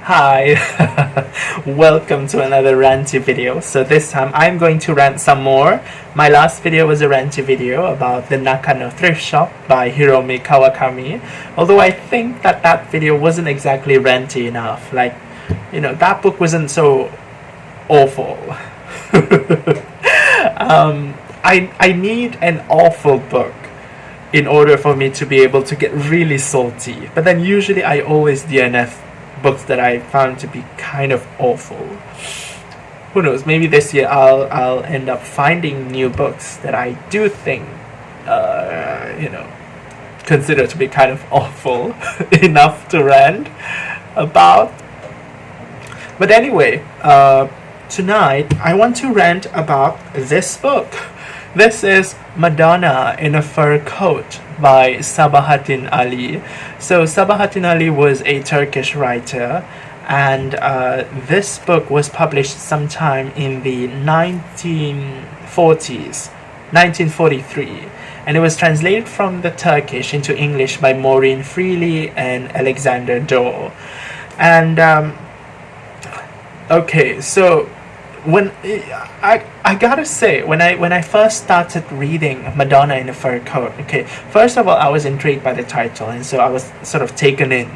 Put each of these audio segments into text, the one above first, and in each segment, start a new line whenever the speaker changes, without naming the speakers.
Hi, welcome to another ranty video. So this time I'm going to rant some more. My last video was a ranty video about the Nakano thrift shop by Hiromi Kawakami. Although I think that video wasn't exactly ranty enough. Like, that book wasn't so awful. I need an awful book in order for me to be able to get really salty. But then usually I always DNF books that I found to be kind of awful. Who knows? Maybe this year I'll end up finding new books that I do think, consider to be kind of awful enough to rant about. But anyway, tonight I want to rant about this book. This is Madonna in a Fur Coat by Sabahattin Ali. So Sabahattin Ali was a Turkish writer, and this book was published sometime in the 1940s, 1943, and it was translated from the Turkish into English by Maureen freely and Alexander Dawe. And okay, so when I gotta say, when I first started reading Madonna in a Fur Coat, okay, first of all I was intrigued by the title, and so I was sort of taken in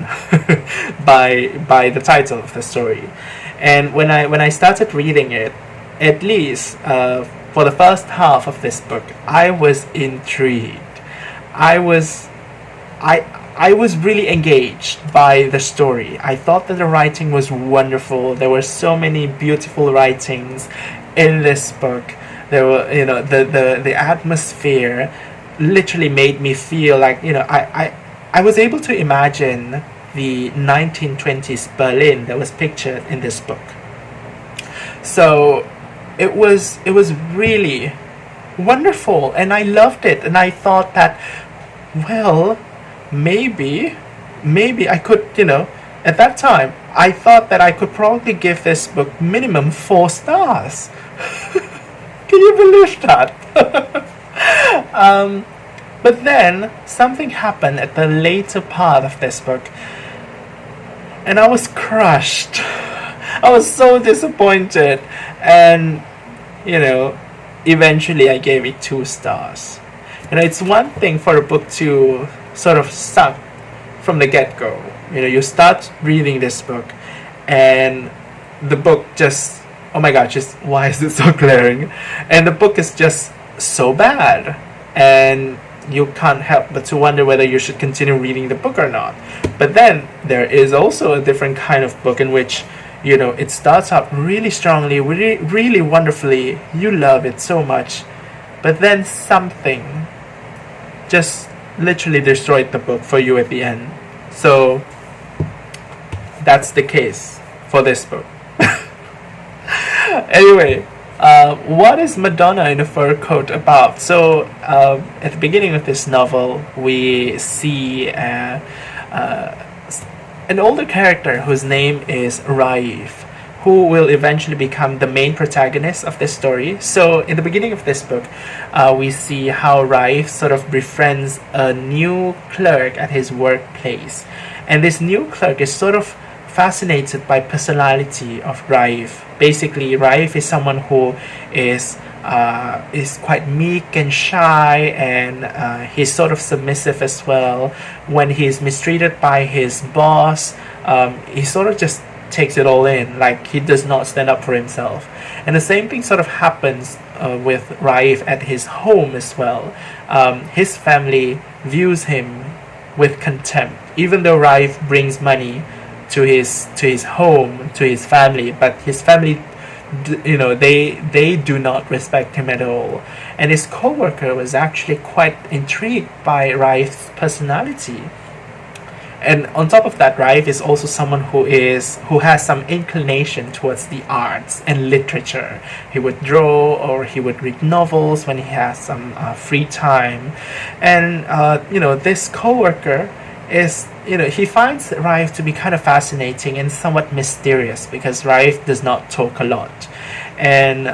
by the title of the story. And when I started reading it, at least for the first half of this book, I was intrigued. I was really engaged by the story. I thought that the writing was wonderful. There were so many beautiful writings in this book. There were, the atmosphere literally made me feel like, I was able to imagine the 1920s Berlin that was pictured in this book. So it was really wonderful, and I loved it. And I thought that, well, maybe I could, at that time I thought that I could probably give this book minimum 4 stars. Can you believe that? But then something happened at the later part of this book, and I was crushed. I was so disappointed, and eventually I gave it 2 stars. It's one thing for a book to sort of suck from the get-go. You start reading this book and the book just, oh my god, just why is it so glaring? And the book is just so bad, and you can't help but to wonder whether you should continue reading the book or not. But then there is also a different kind of book in which it starts out really strongly, really, really wonderfully, you love it so much, but then something just literally destroyed the book for you at the end. So that's the case for this book. Anyway, what is Madonna in a Fur Coat about? So at the beginning of this novel, we see an older character whose name is Raif, who will eventually become the main protagonist of this story. So in the beginning of this book, we see how Raif sort of befriends a new clerk at his workplace. And this new clerk is sort of fascinated by personality of Raif. Basically, Raif is someone who is quite meek and shy, and he's sort of submissive as well. When he's mistreated by his boss, he sort of just takes it all in, like he does not stand up for himself. And the same thing sort of happens with Raif at his home as well. His family views him with contempt, even though Raif brings money to his home, to his family, but his family, they do not respect him at all. And his co-worker was actually quite intrigued by Raif's personality. And on top of that, Raif is also someone who has some inclination towards the arts and literature. He would draw, or he would read novels when he has some free time. And this coworker is, he finds Raif to be kind of fascinating and somewhat mysterious, because Raif does not talk a lot. And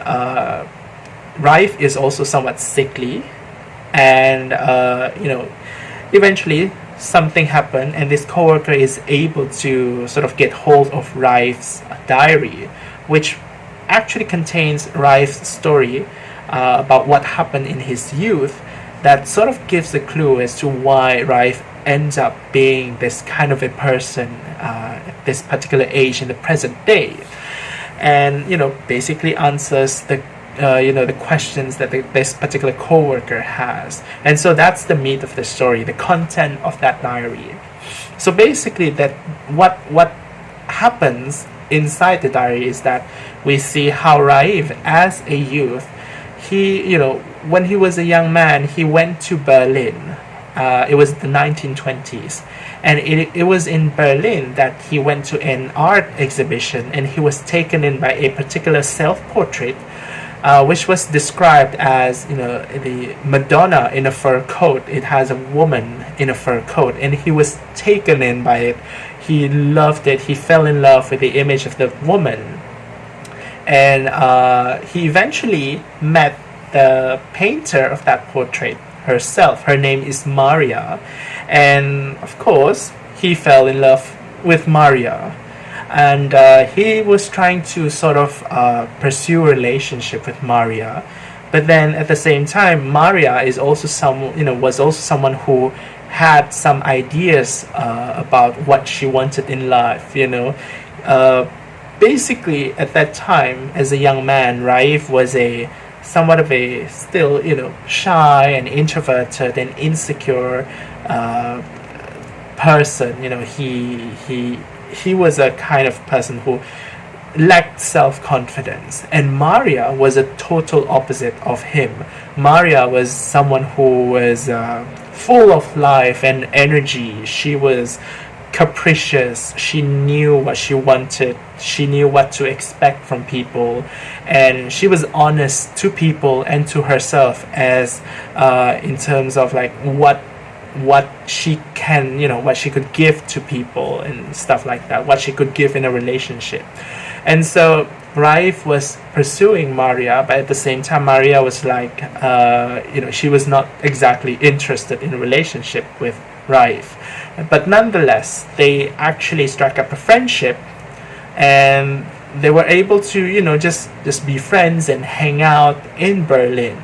Raif is also somewhat sickly, and eventually something happened, and this coworker is able to sort of get hold of Raif's diary, which actually contains Raif's story about what happened in his youth, that sort of gives a clue as to why Raif ends up being this kind of a person at this particular age in the present day. And basically answers the the questions that this particular co-worker has. And so that's the meat of the story, the content of that diary. So basically, that what happens inside the diary is that we see how Raif, as a youth, he when he was a young man, he went to Berlin. It was the 1920s, and it was in Berlin that he went to an art exhibition, and he was taken in by a particular self-portrait, which was described as the Madonna in a fur coat. It has a woman in a fur coat, and he was taken in by it. He loved it. He fell in love with the image of the woman, and he eventually met the painter of that portrait herself. Her name is Maria, and of course he fell in love with Maria, and he was trying to sort of pursue a relationship with Maria, but then at the same time Maria is also was also someone who had some ideas about what she wanted in life. Basically at that time, as a young man, Raif was somewhat of a still shy and introverted and insecure person. He was a kind of person who lacked self-confidence, and Maria was a total opposite of him. Maria was someone who was full of life and energy. She was capricious. She knew what she wanted. She knew what to expect from people, and she was honest to people and to herself, as in terms of like what she can, what she could give to people and stuff like that, what she could give in a relationship. And so Raif was pursuing Maria, but at the same time Maria was like she was not exactly interested in a relationship with Raif. But nonetheless, they actually struck up a friendship, and they were able to just be friends and hang out in Berlin.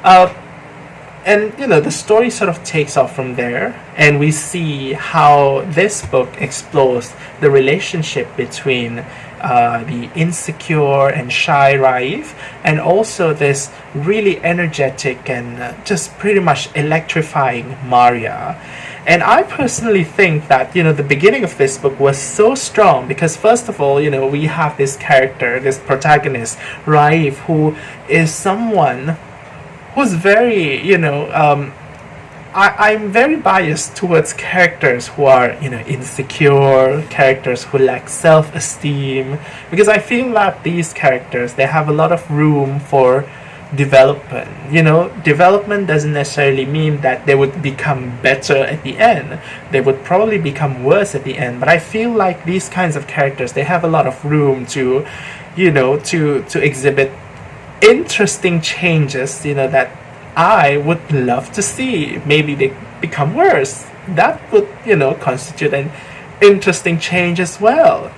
And the story sort of takes off from there, and we see how this book explores the relationship between the insecure and shy Raif, and also this really energetic and just pretty much electrifying Maria. And I personally think that the beginning of this book was so strong because, first of all, we have this character, this protagonist, Raif, who is someone who's very I'm very biased towards characters who are insecure, characters who lack self-esteem, because I feel that these characters, they have a lot of room for development. Development doesn't necessarily mean that they would become better at the end. They would probably become worse at the end, but I feel like these kinds of characters, they have a lot of room to to exhibit interesting changes that I would love to see. Maybe they become worse. That would constitute an interesting change as well.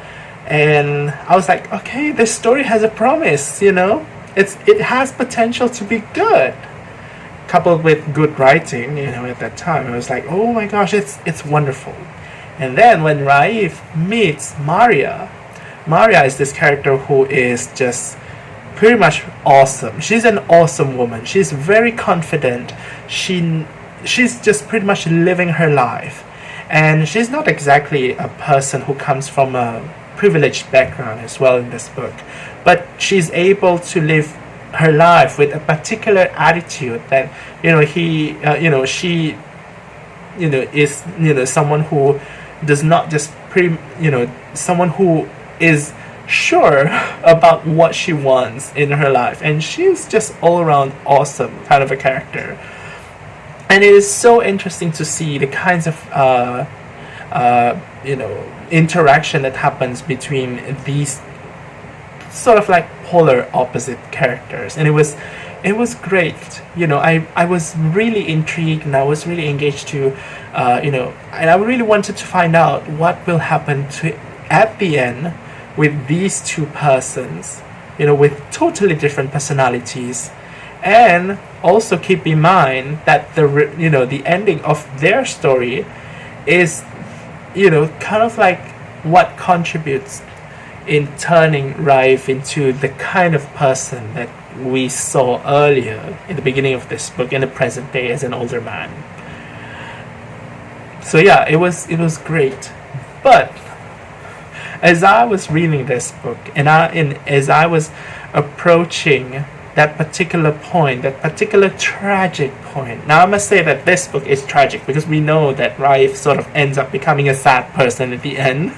And I was like, okay, this story has a promise. It has potential to be good, coupled with good writing. At that time I was like, oh my gosh, it's wonderful. And then when Raif meets Maria is this character who is just pretty much awesome. She's an awesome woman. She's very confident. She's just pretty much living her life, and she's not exactly a person who comes from a privileged background as well in this book, but she's able to live her life with a particular attitude that she is someone who does not just someone who is sure about what she wants in her life, and she's just all around awesome kind of a character. And it is so interesting to see the kinds of interaction that happens between these sort of like polar opposite characters. And it was it was great. I was really intrigued, and I was really engaged to, and I really wanted to find out what will happen to at the end with these two persons, with totally different personalities. And also keep in mind that the ending of their story is, kind of like what contributes in turning Raif into the kind of person that we saw earlier in the beginning of this book in the present day as an older man. So yeah, it was great. But as I was reading this book, and as I was approaching that particular point, that particular tragic point. Now I must say that this book is tragic because we know that Raif sort of ends up becoming a sad person at the end.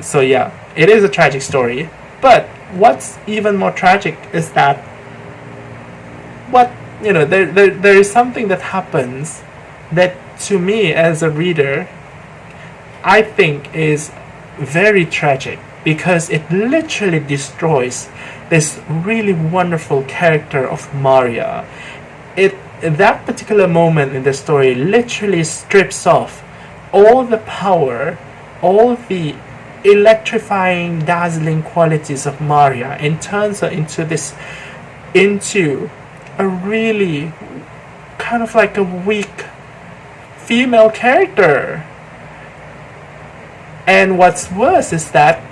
So yeah, it is a tragic story. But what's even more tragic is that there is something that happens that, to me as a reader, I think is very tragic, because it literally destroys this really wonderful character of Maria. That particular moment in the story literally strips off all the power, all the electrifying, dazzling qualities of Maria, and turns her into a really kind of like a weak female character. And what's worse is that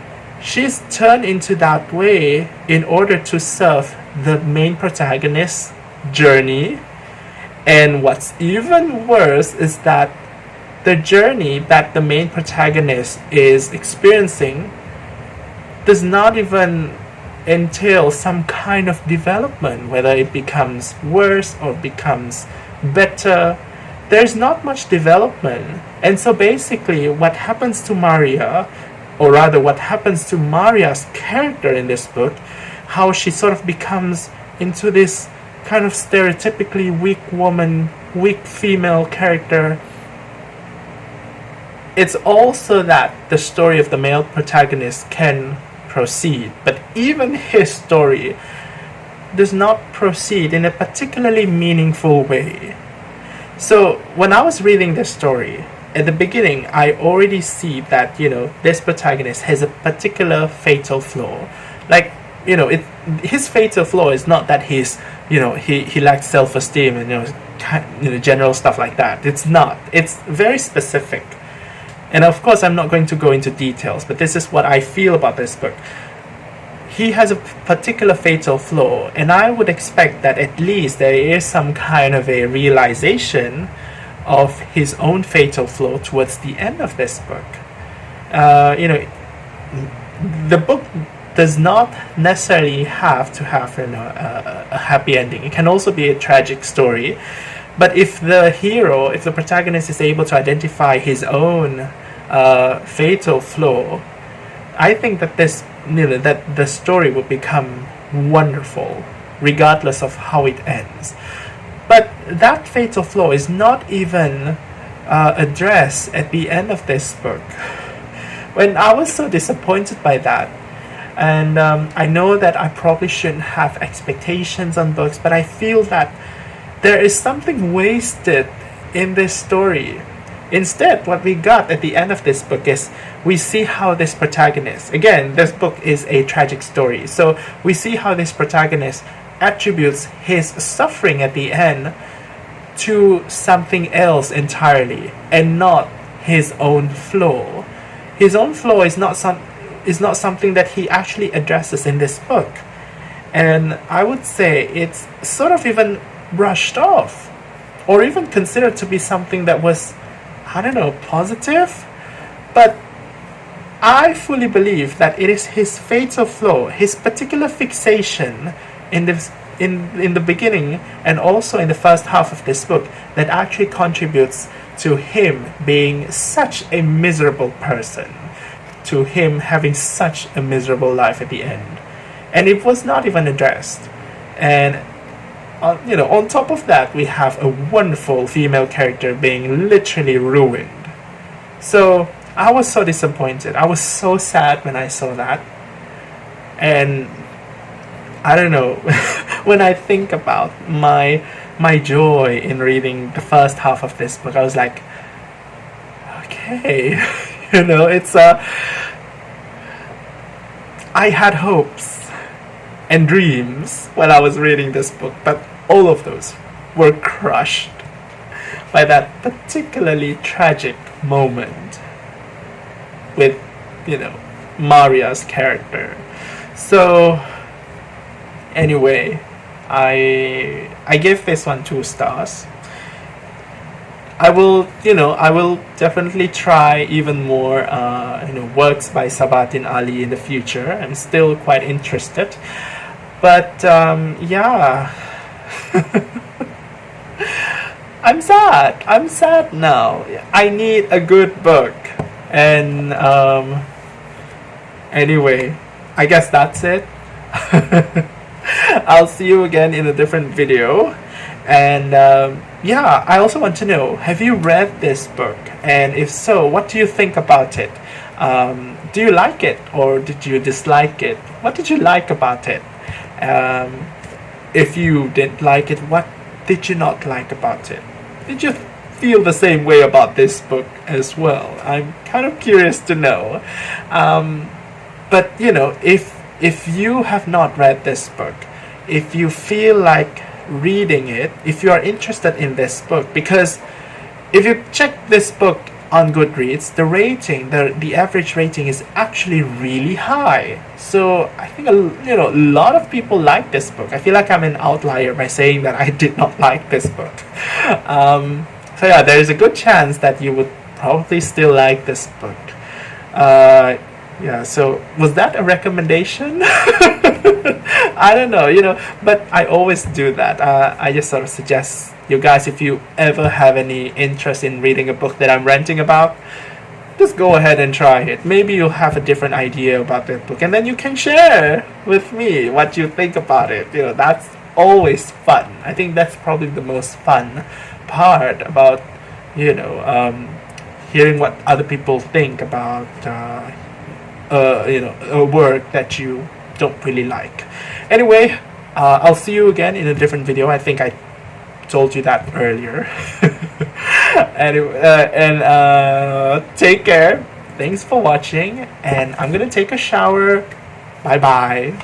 she's turned into that way in order to serve the main protagonist's journey. And what's even worse is that the journey that the main protagonist is experiencing does not even entail some kind of development, whether it becomes worse or becomes better. There's not much development. And so basically what happens to Maria, or rather what happens to Maria's character in this book, how she sort of becomes into this kind of stereotypically weak woman, weak female character. It's also that the story of the male protagonist can proceed, but even his story does not proceed in a particularly meaningful way. So when I was reading this story, at the beginning, I already see that, this protagonist has a particular fatal flaw. Like, his fatal flaw is not that he's, he lacks self-esteem and, general stuff like that. It's not. It's very specific. And of course, I'm not going to go into details, but this is what I feel about this book. He has a particular fatal flaw, and I would expect that at least there is some kind of a realization of his own fatal flaw towards the end of this book. The book does not necessarily have to have a happy ending. It can also be a tragic story. But if the protagonist is able to identify his own fatal flaw, I think that that the story will become wonderful, regardless of how it ends. But that fatal flaw is not even addressed at the end of this book. When I was so disappointed by that, and I know that I probably shouldn't have expectations on books, but I feel that there is something wasted in this story. Instead, what we got at the end of this book is we see how this protagonist, again, this book is a tragic story, so we see how this protagonist attributes his suffering at the end to something else entirely, and not his own flaw. His own flaw is not something that he actually addresses in this book. And I would say it's sort of even brushed off, or even considered to be something that was, I don't know, positive. But I fully believe that it is his fatal flaw, his particular fixation in the beginning and also in the first half of this book, that actually contributes to him being such a miserable person, to him having such a miserable life at the end. And it was not even addressed. And on top of that, we have a wonderful female character being literally ruined. So I was so disappointed. I was so sad when I saw that. And I don't know. When I think about my joy in reading the first half of this book, I was like, okay, it's I had hopes and dreams when I was reading this book, but all of those were crushed by that particularly tragic moment with, Maria's character. So anyway, I give this one 2 stars. I will definitely try even more, works by Sabahattin Ali in the future. I'm still quite interested, but yeah, I'm sad. I'm sad now. I need a good book, and anyway, I guess that's it. I'll see you again in a different video. And yeah, I also want to know, have you read this book? And if so, what do you think about it? Do you like it, or did you dislike it? What did you like about it? If you didn't like it, what did you not like about it? Did you feel the same way about this book as well? I'm kind of curious to know. But if you have not read this book, if you feel like reading it, if you are interested in this book, because if you check this book on Goodreads, the average rating is actually really high. So I think a lot of people like this book. I feel like I'm an outlier by saying that I did not like this book. So yeah, there is a good chance that you would probably still like this book. Yeah, so was that a recommendation? I don't know, but I always do that. I just sort of suggest you guys, if you ever have any interest in reading a book that I'm ranting about, just go ahead and try it. Maybe you'll have a different idea about that book, and then you can share with me what you think about it. That's always fun. I think that's probably the most fun part about, hearing what other people think about, a work that you don't really like. Anyway, I'll see you again in a different video. I think I told you that earlier. Anyway, and take care. Thanks for watching, and I'm gonna take a shower. Bye bye.